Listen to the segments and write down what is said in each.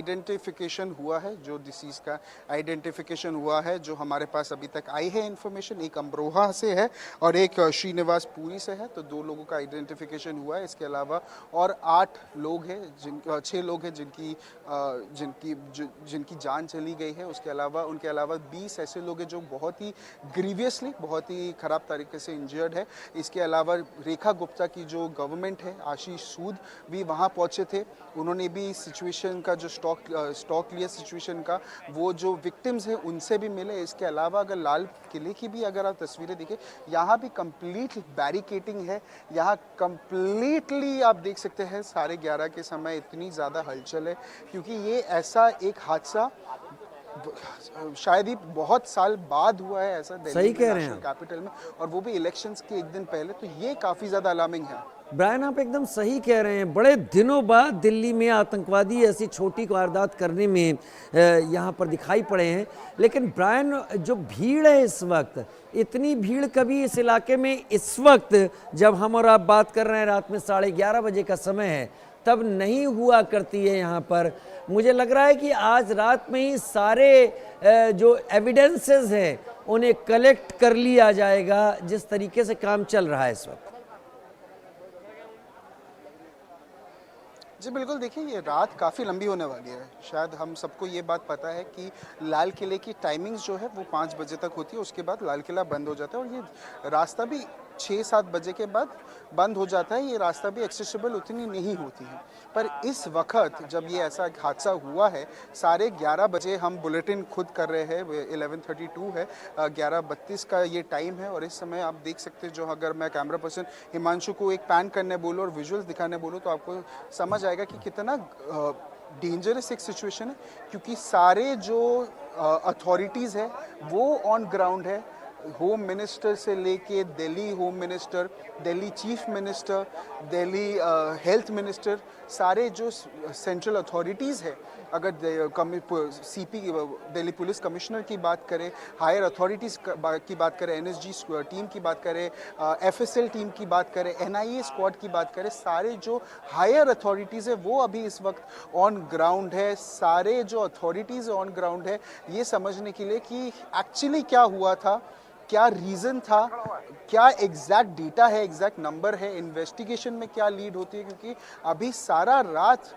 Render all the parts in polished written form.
Identification हुआ है, जो डिसीज का आइडेंटिफिकेशन हुआ है, जो हमारे पास अभी तक आई है इन्फॉर्मेशन, एक अमरोहा से है और एक श्रीनिवास पुरी से है। तो 2 लोगों का आइडेंटिफिकेशन हुआ है। इसके अलावा और 8 लोग हैं, 6 लोग हैं जिनकी जान चली गई है। उनके अलावा 20 ऐसे लोग हैं जो बहुत ही ग्रीवियसली, बहुत ही ख़राब तरीके से इंजर्ड है। इसके अलावा रेखा गुप्ता की जो गवर्नमेंट है, आशीष सूद भी वहाँ पहुँचे थे। उन्होंने भी सिचुएशन का जो स्टॉक लिया सिचुएशन का, वो जो विक्टिम्स हैं उनसे भी मिले। इसके अलावा अगर लाल किले की भी अगर आप तस्वीरें देखें, यहाँ भी कंप्लीट बैरिकेटिंग है। यहाँ कंप्लीटली आप देख सकते हैं 11:30 के समय इतनी ज़्यादा हलचल है, क्योंकि ये ऐसा एक हादसा शायद ही बहुत साल बाद हुआ है ऐसा दिल्ली में, नेशनल कैपिटल में, और वो भी इलेक्शंस के एक दिन पहले। तो ये काफ़ी ज़्यादा अलार्मिंग है। ब्रायन, आप एकदम सही कह रहे हैं। बड़े दिनों बाद दिल्ली में आतंकवादी ऐसी छोटी वारदात करने में यहाँ पर दिखाई पड़े हैं। लेकिन ब्रायन, जो भीड़ है इस वक्त, इतनी भीड़ कभी इस इलाके में इस वक्त जब हम और आप बात कर रहे हैं, रात में 11:30 बजे का समय है, तब नहीं हुआ करती है यहाँ पर। मुझे लग रहा है कि आज रात में ही सारे जो एविडेंसेस हैं उन्हें कलेक्ट कर लिया जाएगा, जिस तरीके से काम चल रहा है इस वक्त। जी बिल्कुल, देखिए ये रात काफ़ी लंबी होने वाली है। शायद हम सबको ये बात पता है कि लाल किले की टाइमिंग्स जो है वो 5 बजे तक होती है, उसके बाद लाल किला बंद हो जाता है और ये रास्ता भी 6-7 बजे के बाद बंद हो जाता है। ये रास्ता भी एक्सेसिबल उतनी नहीं होती है। पर इस वक्त जब ये ऐसा हादसा हुआ है, 11:30 बजे हम बुलेटिन खुद कर रहे हैं, 11:32 है, 11:32 का ये टाइम है और इस समय आप देख सकते हैं, जो अगर मैं कैमरा पर्सन हिमांशु को एक पैन करने बोलूँ और विजुअल्स दिखाने बोलूँ तो आपको समझ आएगा कि कितना डेंजरस एक सिचुएशन है, क्योंकि सारे जो अथॉरिटीज़ है वो ऑन ग्राउंड है। होम मिनिस्टर से लेके Delhi home minister, Delhi chief minister, Delhi health minister, सारे जो सेंट्रल अथॉरिटीज़ है, अगर सीपी दिल्ली पुलिस कमिश्नर की बात करें, हायर अथॉरिटीज़ की बात करें, एनएसजी टीम की बात करें, एफएसएल टीम की बात करें, एनआईए स्क्वाड की बात करें, सारे जो हायर अथॉरिटीज़ है वो अभी इस वक्त ऑन ग्राउंड है। सारे जो अथॉरिटीज़ ऑन ग्राउंड है ये समझने के लिए कि एक्चुअली क्या हुआ था, क्या रीज़न था, क्या एग्जैक्ट डेटा है, एग्जैक्ट नंबर है, इन्वेस्टिगेशन में क्या लीड होती है। क्योंकि अभी सारा रात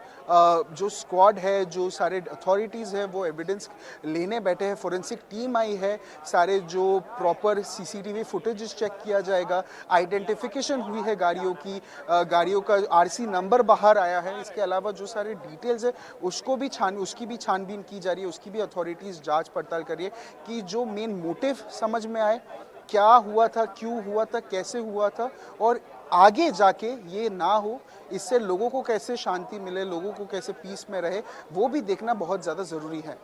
जो स्क्वाड है, जो सारे अथॉरिटीज़ हैं वो एविडेंस लेने बैठे हैं, फोरेंसिक टीम आई है, सारे जो प्रॉपर सीसीटीवी फुटेजेस चेक किया जाएगा, आइडेंटिफिकेशन हुई है गाड़ियों की, गाड़ियों का आरसी नंबर बाहर आया है। इसके अलावा जो सारे डिटेल्स है उसकी भी छानबीन की जा रही है, उसकी भी अथॉरिटीज़ जांच पड़ताल कर रही है कि जो मेन मोटिव समझ में आए, क्या हुआ था, क्यों हुआ था, कैसे हुआ था, और आगे जाके ये ना हो, इससे लोगों को कैसे शांति मिले, लोगों को कैसे पीस में रहे, वो भी देखना बहुत ज़्यादा ज़रूरी है।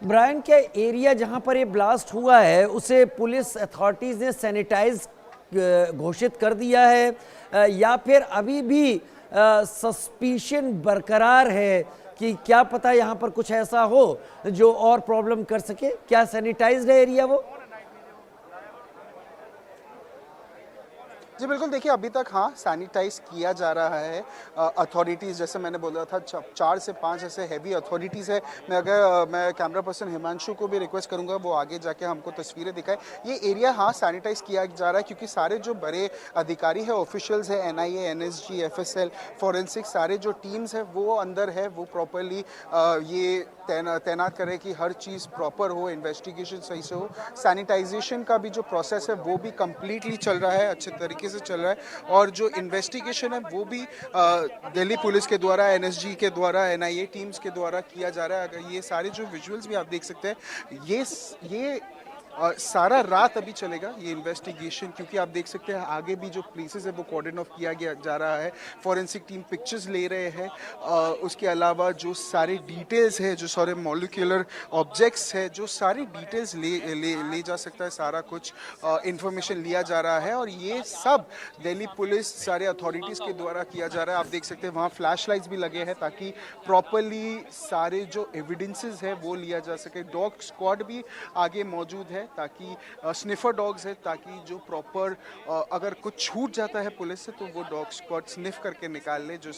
ब्रायन, क्या एरिया जहां पर ये ब्लास्ट हुआ है उसे पुलिस अथॉरिटीज़ ने सैनिटाइज घोषित कर दिया है, या फिर अभी भी सस्पिशन बरकरार है कि क्या पता यहाँ पर कुछ ऐसा हो जो और प्रॉब्लम कर सके? क्या सैनिटाइज्ड है एरिया वो? जी बिल्कुल, देखिए अभी तक हाँ सैनिटाइज किया जा रहा है। अथॉरिटीज़, जैसे मैंने बोला था, 4 से 5 ऐसे हैवी अथॉरिटीज़ है। मैं कैमरा पर्सन हिमांशु को भी रिक्वेस्ट करूंगा वो आगे जाके हमको तस्वीरें दिखाए। ये एरिया हाँ सैनिटाइज किया जा रहा है, क्योंकि सारे जो बड़े अधिकारी है, ऑफिशियल्स है, एनआईए, एनएसजी, एफएसएल, फॉरेंसिक, सारे जो टीम्स है वो अंदर है, वो प्रॉपरली ये तैनात करें कि हर चीज़ प्रॉपर हो, इन्वेस्टिगेशन सही से हो। सैनिटाइजेशन का भी जो प्रोसेस है वो भी कम्प्लीटली चल रहा है, अच्छे तरीके से चल रहा है, और जो इन्वेस्टिगेशन है वो भी दिल्ली पुलिस के द्वारा, एनएसजी के द्वारा, एनआईए टीम्स के द्वारा किया जा रहा है। अगर ये सारे जो विजुअल्स भी आप देख सकते हैं, ये सारा रात अभी चलेगा ये इन्वेस्टिगेशन, क्योंकि आप देख सकते हैं आगे भी जो प्लेसेस है वो कॉर्डन ऑफ किया गया जा रहा है, फॉरेंसिक टीम पिक्चर्स ले रहे हैं। उसके अलावा जो सारे डिटेल्स है, जो सारे मॉलिक्यूलर ऑब्जेक्ट्स है, जो सारी डिटेल्स ले जा सकता है, सारा कुछ इंफॉर्मेशन लिया जा रहा है, और ये सब दिल्ली पुलिस, सारे अथॉरिटीज़ के द्वारा किया जा रहा है। आप देख सकते हैं वहाँ फ्लैश लाइट्स भी लगे हैं ताकि प्रॉपरली सारे जो एविडेंसेस है वो लिया जा सके। डॉग स्क्वाड भी आगे मौजूद है, ताकि स्निफर डॉग्स है, ताकि जो प्रॉपर अगर कुछ छूट जाता है पुलिस से तो वो डॉग स्क्वाड स्निफ करके निकाल ले, जो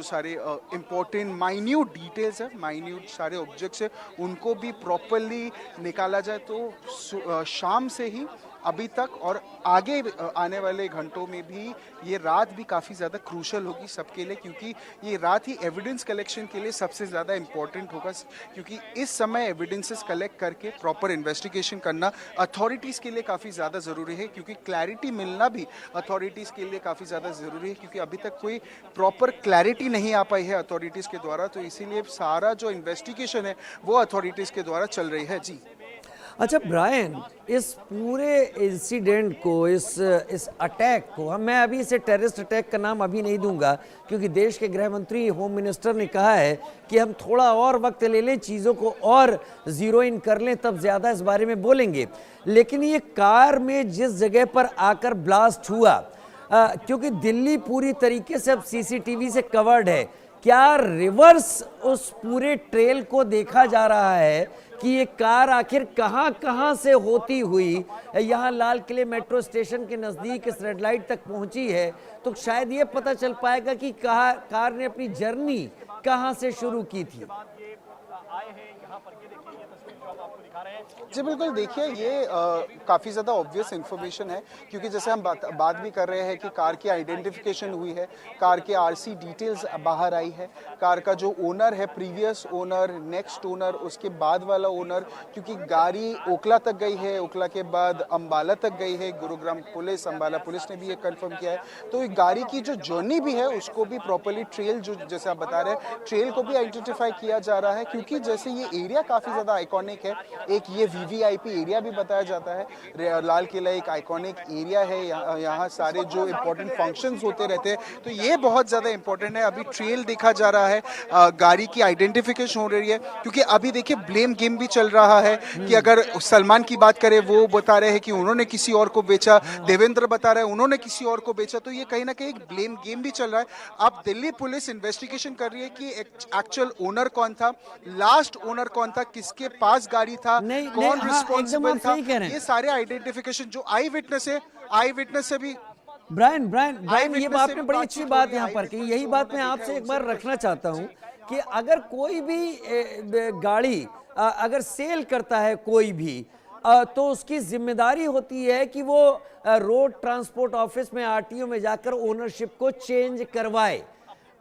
सारे इम्पोर्टेंट माइन्यूट डिटेल्स है, माइन्यूट सारे ऑब्जेक्ट्स है, उनको भी प्रॉपरली निकाला जाए। तो शाम से ही अभी तक और आगे आने वाले घंटों में भी ये रात भी काफ़ी ज़्यादा क्रूशल होगी सबके लिए, क्योंकि ये रात ही एविडेंस कलेक्शन के लिए सबसे ज़्यादा इम्पॉर्टेंट होगा, क्योंकि इस समय एविडेंसेस कलेक्ट करके प्रॉपर इन्वेस्टिगेशन करना अथॉरिटीज़ के लिए काफ़ी ज़्यादा ज़रूरी है, क्योंकि क्लैरिटी मिलना भी अथॉरिटीज़ के लिए काफ़ी ज़्यादा ज़रूरी है, क्योंकि अभी तक कोई प्रॉपर क्लैरिटी नहीं आ पाई है अथॉरिटीज़ के द्वारा। तो इसीलिए सारा जो इन्वेस्टिगेशन है वो अथॉरिटीज़ के द्वारा चल रही है। जी अच्छा ब्रायन, इस पूरे इंसिडेंट को, इस अटैक को, मैं अभी इसे टेररिस्ट अटैक का नाम अभी नहीं दूंगा, क्योंकि देश के गृह मंत्री, होम मिनिस्टर ने कहा है कि हम थोड़ा और वक्त ले लें, चीज़ों को और ज़ीरो इन कर लें, तब ज़्यादा इस बारे में बोलेंगे। लेकिन ये कार में जिस जगह पर आकर ब्लास्ट हुआ, क्योंकि दिल्ली पूरी तरीके से अब सीसीटीवी से कवर्ड है, क्या रिवर्स उस पूरे ट्रेल को देखा जा रहा है कि ये कार आखिर कहां से होती हुई यहाँ लाल किले मेट्रो स्टेशन के नज़दीक इस रेड लाइट तक पहुंची है? तो शायद ये पता चल पाएगा कि कार ने अपनी जर्नी कहां से शुरू की थी। जी बिल्कुल, देखिए ये काफ़ी ज़्यादा ऑब्वियस इन्फॉर्मेशन है, क्योंकि जैसे हम बात भी कर रहे हैं कि कार की आइडेंटिफिकेशन हुई है, कार के आरसी डिटेल्स बाहर आई है, कार का जो ओनर है, प्रीवियस ओनर, नेक्स्ट ओनर, उसके बाद वाला ओनर, क्योंकि गाड़ी ओखला तक गई है, ओखला के बाद अंबाला तक गई है, गुरुग्राम पुलिस, अंबाला पुलिस ने भी ये कंफर्म किया है। तो गाड़ी की जो जर्नी भी है उसको भी प्रॉपरली ट्रेल, जो जैसे आप बता रहे हैं, ट्रेल को भी आइडेंटिफाई किया जा रहा है, क्योंकि जैसे ये एरिया काफ़ी ज़्यादा आइकॉनिक है। एक ये वीवीआईपी एरिया भी बताया जाता है, लाल किला एक आइकॉनिक एरिया है, यहाँ सारे जो इम्पोर्टेंट फंक्शंस होते रहते हैं, तो ये बहुत ज़्यादा इम्पोर्टेंट है। अभी ट्रेल देखा जा रहा है, गाड़ी की आइडेंटिफिकेशन हो रही है, क्योंकि अभी देखिए ब्लेम गेम भी चल रहा है कि अगर सलमान की बात करें, वो बता रहे हैं कि उन्होंने किसी और को बेचा, देवेंद्र बता रहे हैं उन्होंने किसी और को बेचा, तो ये कहीं ना कहीं एक ब्लेम गेम भी चल रहा है। अब दिल्ली पुलिस इन्वेस्टिगेशन कर रही है कि एक्चुअल ओनर कौन था, लास्ट ओनर कौन था, किसके पास गाड़ी था, कौन रिस्पॉन्सिबल था, ये सारे आइडेंटिफिकेशन जो आई विटनेस है, आई विटनेस से भी ब्रायन ये आपने बड़ी अच्छी बात यहाँ पर की। यही बात मैं आपसे एक बार रखना चाहता हूँ कि अगर कोई भी गाड़ी अगर सेल करता है कोई भी, तो उसकी जिम्मेदारी होती है कि वो रोड ट्रांसपोर्ट ऑफिस में, आरटीओ में जाकर ओनरशिप को चेंज करवाए।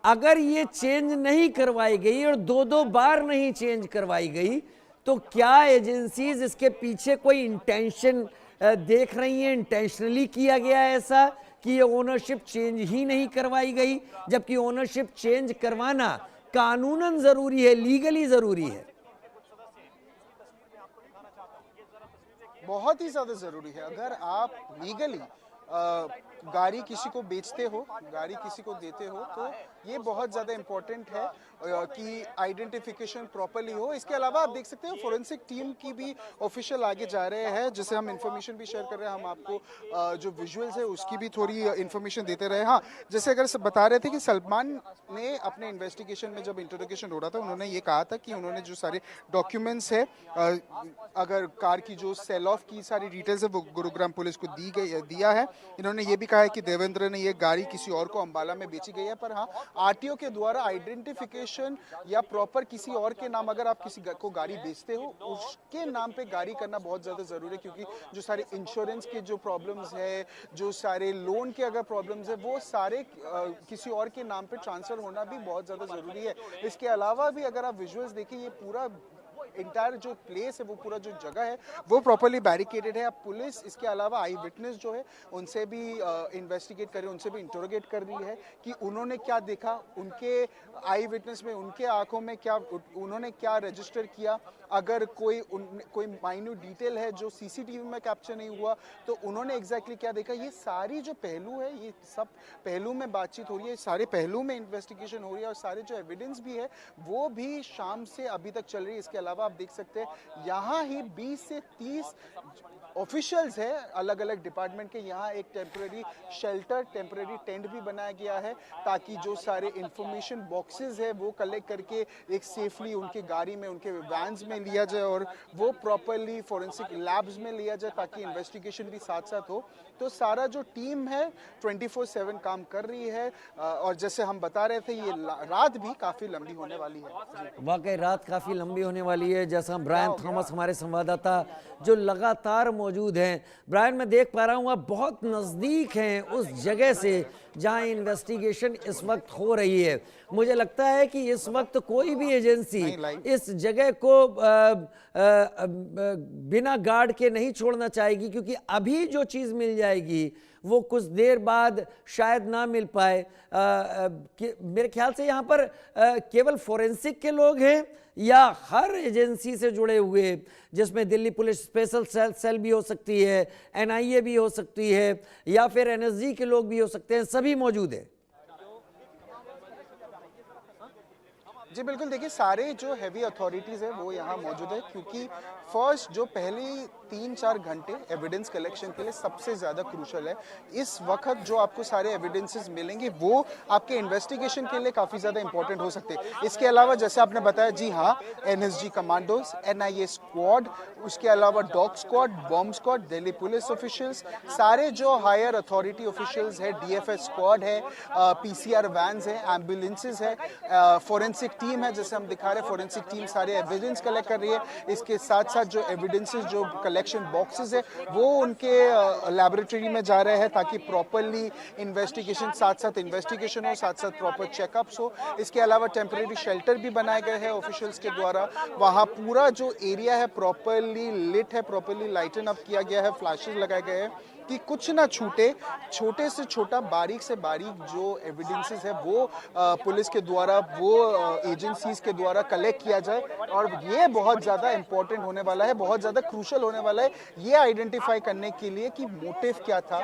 अगर ये चेंज नहीं करवाई गई और दो बार नहीं चेंज करवाई गई, तो क्या एजेंसीज इसके पीछे कोई इंटेंशन देख रही हैं? इंटेंशनली किया गया है ऐसा कि ये ओनरशिप चेंज ही नहीं करवाई गई, जबकि ओनरशिप चेंज करवाना कानूनन जरूरी है, लीगली जरूरी है। बहुत ही ज़्यादा ज़रूरी है। अगर आप लीगली गाड़ी किसी को बेचते हो, गाड़ी किसी को देते हो, तो ये बहुत ज़्यादा इम्पोर्टेंट है कि आइडेंटिफिकेशन प्रॉपरली हो। इसके अलावा आप देख सकते हो फोरेंसिक टीम की भी ऑफिशियल आगे जा रहे हैं, जिससे हम इंफॉर्मेशन भी शेयर कर रहे हैं। हम आपको जो विजुअल्स है उसकी भी थोड़ी इन्फॉर्मेशन देते रहे। हाँ, जैसे अगर सब बता रहे थे कि सलमान ने अपने इन्वेस्टिगेशन में जब इंटरोगेशन हो रहा था, उन्होंने ये कहा था कि उन्होंने जो सारे डॉक्यूमेंट्स है, अगर कार की जो सेल ऑफ की सारी डिटेल्स है वो गुरुग्राम पुलिस को दिया है। इन्होंने ये भी कहा है कि देवेंद्र ने ये गाड़ी किसी और को अंबाला में बेची गई है, पर हाँ, आरटीओ के द्वारा आइडेंटिफिकेशन या प्रॉपर किसी और के नाम, अगर आप किसी को गाड़ी बेचते हो, उसके नाम पे गाड़ी करना बहुत ज़्यादा ज़रूरी है, क्योंकि जो सारे इंश्योरेंस के जो प्रॉब्लम्स है, जो सारे लोन के अगर प्रॉब्लम्स है, वो सारे किसी और के नाम पे ट्रांसफ़र होना भी बहुत ज़्यादा ज़रूरी है। इसके अलावा भी अगर आप विजुअल्स देखिए, ये पूरा इंटायर जो प्लेस है, वो पूरा जो जगह है वो प्रॉपर्ली बैरिकेडेड है। अब पुलिस इसके अलावा आई विटनेस जो है उनसे भी इन्वेस्टिगेट कर रही है, उनसे भी इंटरोगेट कर रही है कि उन्होंने क्या देखा, उनके आई विटनेस में उनके आंखों में क्या, उन्होंने क्या रजिस्टर किया, अगर कोई माइन्यूट डिटेल है जो सीसीटीवी में कैप्चर नहीं हुआ तो उन्होंने एग्जैक्टली क्या देखा। ये सारी जो पहलू है, ये सब पहलू में बातचीत हो रही है, सारे पहलू में इन्वेस्टिगेशन हो रही है, और सारे जो एविडेंस भी है वो भी शाम से अभी तक चल रही है। इसके अलावा अलावा आप देख सकते हैं यहाँ ही 20 से 30 ऑफिशियल्स है अलग अलग डिपार्टमेंट के। यहाँ एक टेम्पररी शेल्टर, टेम्पररी टेंट भी बनाया गया है ताकि जो सारे इंफॉर्मेशन बॉक्सेस है वो कलेक्ट करके एक सेफली उनके गाड़ी में, उनके वैन्स में लिया जाए और वो प्रॉपरली फॉरेंसिक लैब्स में लिया जाए ताकि इन्वेस्टिगेशन भी साथ साथ हो। तो सारा जो टीम है 24/7 काम कर रही है और जैसे हम बता रहे थे ये रात भी काफ़ी लंबी होने वाली है। वाकई रात काफ़ी लंबी होने वाली है, जैसा ब्रायन थॉमस हमारे संवाददाता जो लगातार मौजूद हैं। ब्रायन, मैं देख पा रहा हूँ आप बहुत नज़दीक हैं उस जगह से जहाँ इन्वेस्टिगेशन इस वक्त हो रही है। मुझे लगता है कि इस वक्त कोई भी एजेंसी इस जगह को बिना गार्ड के नहीं छोड़ना चाहेगी, क्योंकि अभी जो चीज़ मिल जाएगी वो कुछ देर बाद शायद ना मिल पाए। मेरे ख्याल से यहाँ पर केवल फोरेंसिक के लोग हैं या हर एजेंसी से जुड़े हुए, जिसमें दिल्ली पुलिस स्पेशल सेल भी हो सकती है, एनआईए भी हो सकती है या फिर एनएसजी के लोग भी हो सकते हैं, सभी मौजूद हैं? जी बिल्कुल, देखिए सारे जो हैवी अथॉरिटीज़ है वो यहाँ मौजूद है क्योंकि फर्स्ट जो पहली 3-4 घंटे एविडेंस कलेक्शन के लिए सबसे ज़्यादा क्रूशल है। इस वक्त जो आपको सारे एविडेंसेस मिलेंगे वो आपके इन्वेस्टिगेशन के लिए काफ़ी ज़्यादा इंपॉर्टेंट हो सकते हैं। इसके अलावा जैसे आपने बताया, जी हाँ, एनएसजी कमांडोज, एनआईए स्क्वाड, उसके अलावा dog squad, bomb squad, Delhi police officials, सारे जो हायर अथॉरिटी ऑफिशियल्स है, डीएफएस स्क्वाड है, पीसीआर वैन्स है, एम्बुलेंसेज है, फॉरेंसिक टीम है, जैसे हम दिखा रहे हैं फॉरेंसिक टीम सारे एविडेंस कलेक्ट कर रही है। इसके साथ साथ जो एविडेंसेस, जो कलेक्शन बॉक्सेस है वो उनके लैबोरेटरी में जा रहे हैं ताकि प्रॉपरली इन्वेस्टिगेशन, साथ साथ इन्वेस्टिगेशन हो, साथ साथ प्रॉपर चेकअप्स हो। इसके अलावा टेम्परेरी शेल्टर भी बनाए गए हैं ऑफिशियल्स के द्वारा। वहाँ पूरा जो एरिया है प्रॉपरली लिट है, प्रॉपरली लाइटन अप किया गया है, फ्लैशेस लगाए गए हैं कि कुछ ना छूटे। छोटे से छोटा, बारीक से बारीक जो एविडेंसेस है वो पुलिस के द्वारा, वो एजेंसीज के द्वारा कलेक्ट किया जाए और ये बहुत ज़्यादा इंपॉर्टेंट होने वाला है, बहुत ज़्यादा क्रूशल होने वाला है ये आइडेंटिफाई करने के लिए कि मोटिव क्या था,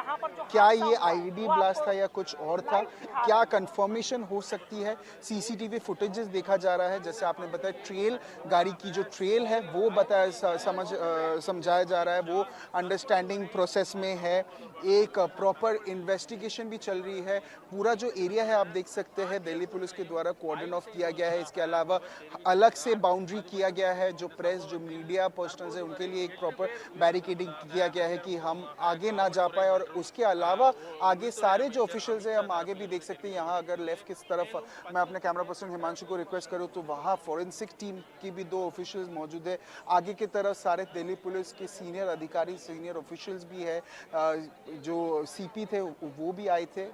क्या ये आईईडी ब्लास्ट था या कुछ और था, क्या कंफर्मेशन हो सकती है। सीसीटीवी फुटेजेस देखा जा रहा है, जैसे आपने बताया ट्रेल, गाड़ी की जो ट्रेल है वो बताया, समझाया जा रहा है, वो अंडरस्टैंडिंग प्रोसेस में है। एक प्रॉपर इन्वेस्टिगेशन भी चल रही है। पूरा जो एरिया है आप देख सकते हैं दिल्ली पुलिस के द्वारा कॉर्डन ऑफ किया गया है। इसके अलावा अलग से बाउंड्री किया गया है, जो प्रेस, जो मीडिया पर्सनल्स है उनके लिए एक प्रॉपर बैरिकेडिंग किया गया है कि हम आगे ना जा पाए। और उसके अलावा आगे सारे जो ऑफिशियल्स हैं, हम आगे भी देख सकते हैं। यहाँ अगर लेफ्ट की तरफ मैं अपने कैमरा पर्सन हिमांशु को रिक्वेस्ट करूँ तो वहाँ फॉरेंसिक टीम की भी 2 ऑफिशियल्स मौजूद है। आगे की तरफ सारे दिल्ली पुलिस के सीनियर अधिकारी, सीनियर ऑफिशियल्स भी है। जो सीपी थे वो भी आए थे,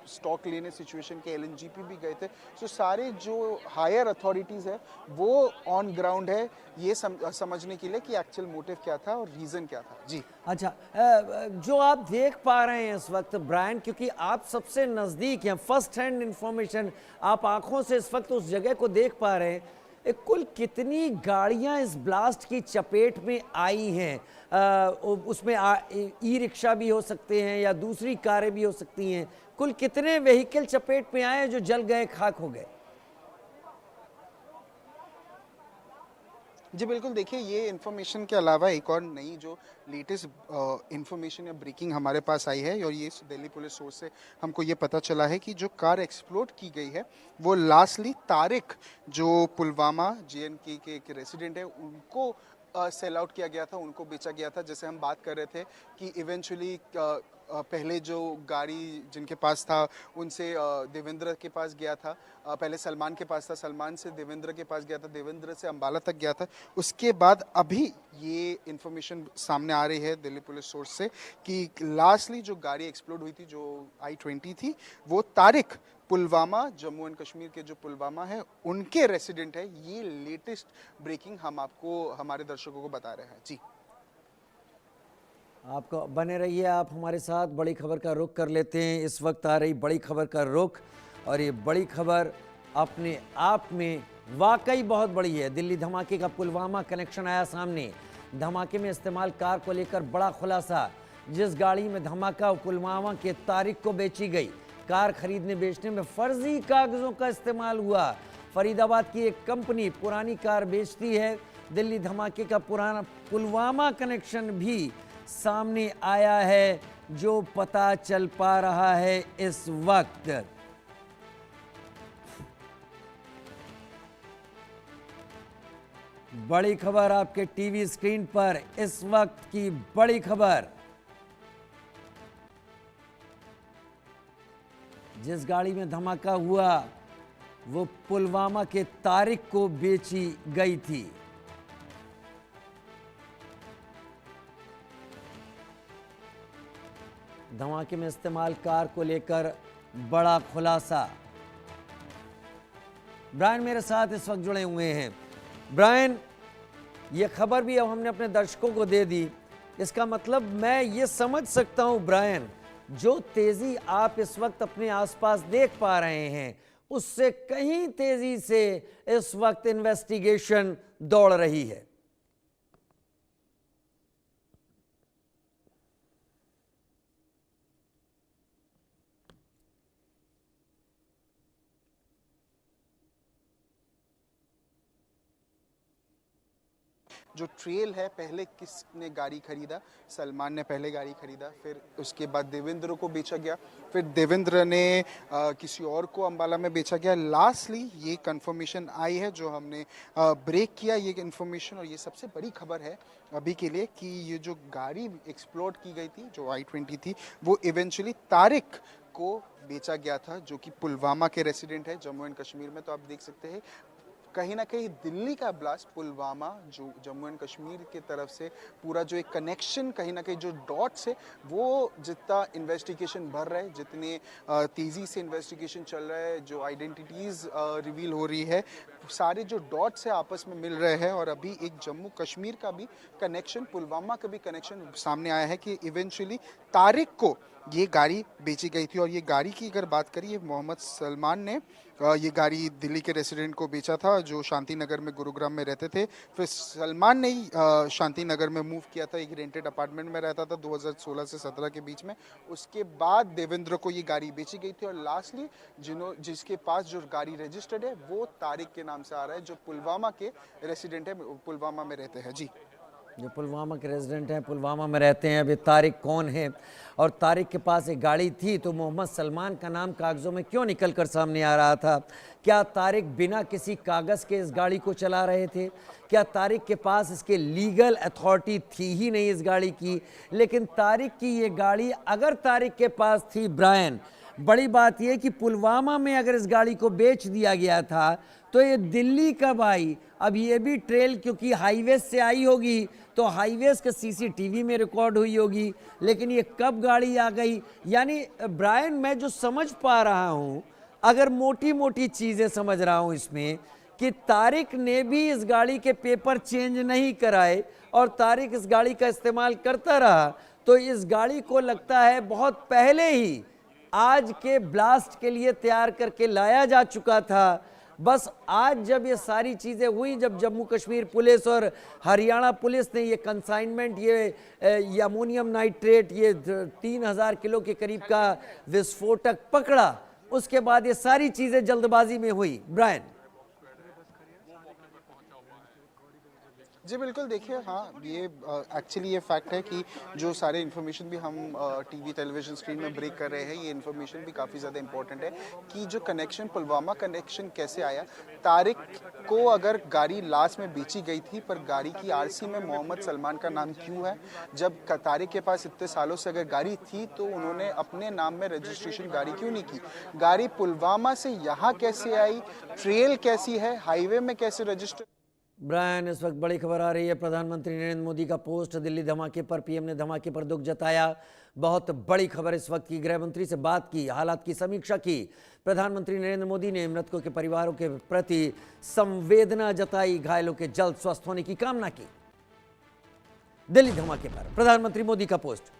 स्टॉक लेने सिचुएशन के एलएनजीपी भी गए थे। सो सारे जो हायर अथॉरिटीज़ है वो ऑन ग्राउंड है ये समझने के लिए कि एक्चुअल मोटिव क्या था और रीज़न क्या था। जी अच्छा, जो आप देख पा रहे हैं इस वक्त ब्रायन, क्योंकि आप सबसे नज़दीक हैं, फर्स्ट हैंड इंफॉर्मेशन, आप आंखों से इस वक्त उस जगह को देख पा रहे हैं, कुल कितनी गाड़ियां इस ब्लास्ट की चपेट में आई हैं? उसमें ई रिक्शा भी हो सकते हैं या दूसरी कारें भी हो सकती हैं। कुल कितने व्हीकल चपेट में आए जो जल गए, खाक हो गए? जी बिल्कुल, देखिए ये इन्फॉर्मेशन के अलावा एक और नई जो लेटेस्ट इन्फॉर्मेशन या ब्रेकिंग हमारे पास आई है और ये दिल्ली पुलिस सोर्स से हमको ये पता चला है कि जो कार एक्सप्लोड की गई है वो लास्टली तारिक, जो पुलवामा जेएनके के एक रेसिडेंट है, उनको सेल आउट किया गया था, उनको बेचा गया था। जैसे हम बात कर रहे थे कि इवेंचुअली पहले जो गाड़ी जिनके पास था उनसे देवेंद्र के पास गया था, पहले सलमान के पास था, सलमान से देवेंद्र के पास गया था, देवेंद्र से अंबाला तक गया था। उसके बाद अभी ये इन्फॉर्मेशन सामने आ रही है दिल्ली पुलिस सोर्स से कि लास्टली जो गाड़ी एक्सप्लोड हुई थी, जो I-20 थी, वो तारिक पुलवामा, जम्मू एंड कश्मीर के जो पुलवामा है उनके रेसिडेंट है। ये लेटेस्ट ब्रेकिंग हम आपको, हमारे दर्शकों को बता रहे हैं। जी आपको बने रहिए आप हमारे साथ। बड़ी खबर का रुख कर लेते हैं। इस वक्त आ रही बड़ी खबर का रुख, और ये बड़ी खबर अपने आप में वाकई बहुत बड़ी है। दिल्ली धमाके का पुलवामा कनेक्शन आया सामने। धमाके में इस्तेमाल कार को लेकर बड़ा खुलासा। जिस गाड़ी में धमाका पुलवामा के तारिक को बेची गई, कार खरीदने बेचने में फर्जी कागजों का इस्तेमाल हुआ। फरीदाबाद की एक कंपनी पुरानी कार बेचती है। दिल्ली धमाके का पुराना पुलवामा कनेक्शन भी सामने आया है, जो पता चल पा रहा है इस वक्त। बड़ी खबर आपके टीवी स्क्रीन पर, इस वक्त की बड़ी खबर। जिस गाड़ी में धमाका हुआ वो पुलवामा के तारिक को बेची गई थी। धमाके में इस्तेमाल कार को लेकर बड़ा खुलासा। ब्रायन मेरे साथ इस वक्त जुड़े हुए हैं। ब्रायन, ये खबर भी अब हमने अपने दर्शकों को दे दी, इसका मतलब मैं ये समझ सकता हूं ब्रायन, जो तेजी आप इस वक्त अपने आसपास देख पा रहे हैं उससे कहीं तेजी से इस वक्त इन्वेस्टिगेशन दौड़ रही है। जो ट्रेल है, पहले किसने गाड़ी खरीदा? सलमान ने पहले गाड़ी खरीदा, फिर उसके बाद देवेंद्र को बेचा गया, फिर देवेंद्र ने किसी और को अंबाला में बेचा गया। लास्टली ये कंफर्मेशन आई है जो हमने ब्रेक किया ये इंफॉर्मेशन, और ये सबसे बड़ी खबर है अभी के लिए कि ये जो गाड़ी एक्सप्लोर की गई थी, जो i20 थी, वो इवेंचुअली तारिक को बेचा गया था, जो कि पुलवामा के रेसिडेंट है जम्मू एंड कश्मीर में। तो आप देख सकते हैं कहीं ना कहीं दिल्ली का ब्लास्ट पुलवामा, जो जम्मू एंड कश्मीर की तरफ से पूरा जो एक कनेक्शन, कहीं ना कहीं जो डॉट्स है, वो जितना इन्वेस्टिगेशन बढ़ रहा है, जितने तेज़ी से इन्वेस्टिगेशन चल रहा है, जो आइडेंटिटीज़ रिवील हो रही है, सारे जो डॉट्स है आपस में मिल रहे हैं। और अभी एक जम्मू कश्मीर का भी कनेक्शन, पुलवामा का भी कनेक्शन सामने आया है कि इवेंचुअली तारिक को ये गाड़ी बेची गई थी। और ये गाड़ी की अगर बात करिए, मोहम्मद सलमान ने ये गाड़ी दिल्ली के रेसिडेंट को बेचा था जो शांति नगर में, गुरुग्राम में रहते थे। फिर सलमान ने ही शांति नगर में मूव किया था, एक रेंटेड अपार्टमेंट में रहता था 2016 से 17 के बीच में। उसके बाद देवेंद्र को ये गाड़ी बेची गई थी, और लास्टली जिसके पास जो गाड़ी रजिस्टर्ड है वो तारिक के नाम से आ रहा है, जो पुलवामा के रेसिडेंट है, पुलवामा में रहते हैं। जी, जो पुलवामा के रेजिडेंट हैं, पुलवामा में रहते हैं। अब ये तारिक कौन है, और तारिक के पास एक गाड़ी थी, तो मोहम्मद सलमान का नाम कागज़ों में क्यों निकल कर सामने आ रहा था? क्या तारिक बिना किसी कागज़ के इस गाड़ी को चला रहे थे? क्या तारिक के पास इसके लीगल अथॉरिटी थी ही नहीं इस गाड़ी की? लेकिन तारिक की ये गाड़ी अगर तारिक के पास थी ब्रायन, बड़ी बात यह कि पुलवामा में अगर इस गाड़ी को बेच दिया गया था तो ये दिल्ली कब आई? अब ये भी ट्रेल क्योंकि हाईवे से आई होगी तो हाईवेज के सीसीटीवी में रिकॉर्ड हुई होगी, लेकिन ये कब गाड़ी आ गई? यानी ब्रायन, मैं जो समझ पा रहा हूँ, अगर मोटी मोटी चीज़ें समझ रहा हूँ इसमें, कि तारिक ने भी इस गाड़ी के पेपर चेंज नहीं कराए और तारिक इस गाड़ी का इस्तेमाल करता रहा, तो इस गाड़ी को लगता है बहुत पहले ही आज के ब्लास्ट के लिए तैयार करके लाया जा चुका था। बस आज जब ये सारी चीज़ें हुई, जब जम्मू कश्मीर पुलिस और हरियाणा पुलिस ने ये कंसाइनमेंट, ये अमोनियम नाइट्रेट, ये 3000 किलो के करीब का विस्फोटक पकड़ा, उसके बाद ये सारी चीज़ें जल्दबाजी में हुई। ब्रायन जी बिल्कुल, देखिए हाँ, ये एक्चुअली ये फैक्ट है कि जो सारे इन्फॉर्मेशन भी हम टीवी टेलीविजन स्क्रीन में ब्रेक कर रहे हैं, ये इन्फॉर्मेशन भी काफ़ी ज़्यादा इंपॉर्टेंट है कि जो कनेक्शन, पुलवामा कनेक्शन कैसे आया। तारिक को अगर गाड़ी लास्ट में बेची गई थी, पर गाड़ी की आरसी में मोहम्मद सलमान का नाम क्यों है? जब तारिक के पास इतने सालों से अगर गाड़ी थी तो उन्होंने अपने नाम में रजिस्ट्रेशन गाड़ी क्यों नहीं की? गाड़ी पुलवामा से यहाँ कैसे आई? ट्रेल कैसी है? हाईवे में कैसे रजिस्टर? ब्रायन, इस वक्त बड़ी खबर आ रही है। प्रधानमंत्री नरेंद्र मोदी का पोस्ट दिल्ली धमाके पर, पीएम ने धमाके पर दुख जताया। बहुत बड़ी खबर इस वक्त की। गृह मंत्री से बात की, हालात की समीक्षा की। प्रधानमंत्री नरेंद्र मोदी ने मृतकों के परिवारों के प्रति संवेदना जताई, घायलों के जल्द स्वस्थ होने की कामना की। दिल्ली धमाके पर प्रधानमंत्री मोदी का पोस्ट।